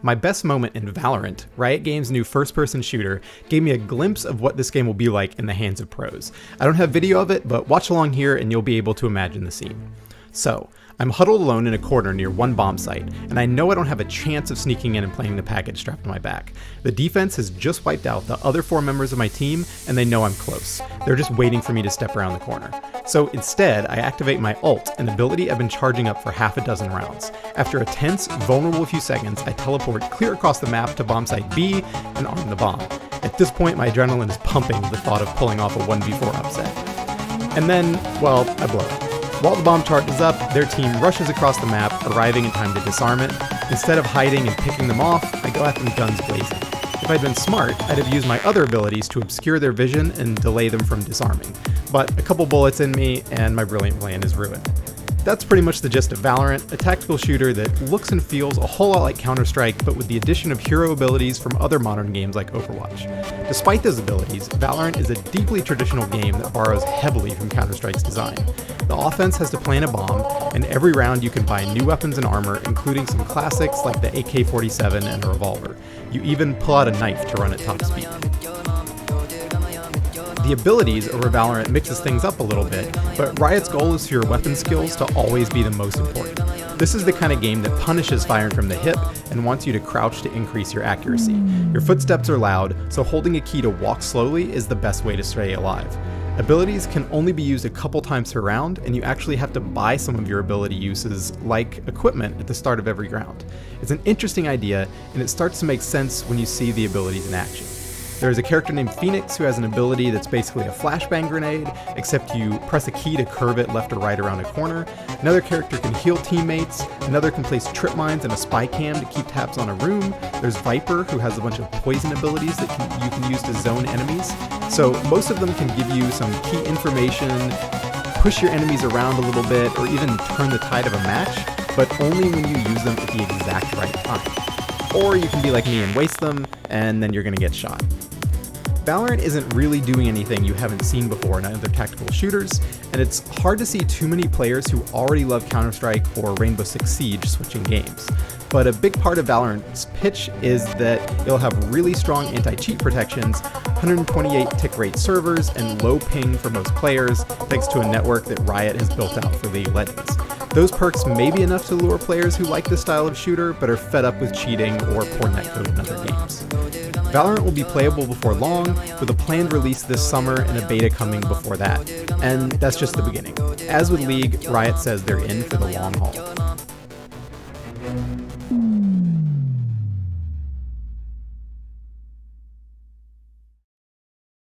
My best moment in Valorant, Riot Games' new first-person shooter, gave me a glimpse of what this game will be like in the hands of pros. I don't have video of it, but watch along here and you'll be able to imagine the scene. So, I'm huddled alone in a corner near one bomb site, and I know I don't have a chance of sneaking in and playing the package strapped to my back. The defense has just wiped out the other 4 members of my team, and they know I'm close. They're just waiting for me to step around the corner. So instead, I activate my ult, an ability I've been charging up for half a dozen rounds. After a tense, vulnerable few seconds, I teleport clear across the map to bomb site B and arm the bomb. At this point, my adrenaline is pumping with the thought of pulling off a 1v4 upset. And then, well, I blow it. While the bomb charges up, their team rushes across the map, arriving in time to disarm it. Instead of hiding and picking them off, I go at them guns blazing. If I'd been smart, I'd have used my other abilities to obscure their vision and delay them from disarming. But a couple bullets in me, and my brilliant plan is ruined. That's pretty much the gist of Valorant, a tactical shooter that looks and feels a whole lot like Counter-Strike, but with the addition of hero abilities from other modern games like Overwatch. Despite those abilities, Valorant is a deeply traditional game that borrows heavily from Counter-Strike's design. The offense has to plant a bomb, and every round you can buy new weapons and armor, including some classics like the AK-47 and a revolver. You even pull out a knife to run at top speed. The abilities over Valorant mixes things up a little bit, but Riot's goal is for your weapon skills to always be the most important. This is the kind of game that punishes firing from the hip and wants you to crouch to increase your accuracy. Your footsteps are loud, so holding a key to walk slowly is the best way to stay alive. Abilities can only be used a couple times per round, and you actually have to buy some of your ability uses, like equipment, at the start of every round. It's an interesting idea, and it starts to make sense when you see the abilities in action. There's a character named Phoenix who has an ability that's basically a flashbang grenade, except you press a key to curve it left or right around a corner. Another character can heal teammates. Another can place trip mines and a spy cam to keep tabs on a room. There's Viper, who has a bunch of poison abilities that you can use to zone enemies. So most of them can give you some key information, push your enemies around a little bit, or even turn the tide of a match, but only when you use them at the exact right time. Or you can be like me and waste them, and then you're gonna get shot. Valorant isn't really doing anything you haven't seen before in other tactical shooters, and it's hard to see too many players who already love Counter-Strike or Rainbow Six Siege switching games. But a big part of Valorant's pitch is that it'll have really strong anti-cheat protections, 128 tick rate servers, and low ping for most players, thanks to a network that Riot has built out for League of Legends. Those perks may be enough to lure players who like this style of shooter, but are fed up with cheating or poor netcode in other games. Valorant will be playable before long, with a planned release this summer and a beta coming before that. And that's just the beginning. As with League, Riot says they're in for the long haul.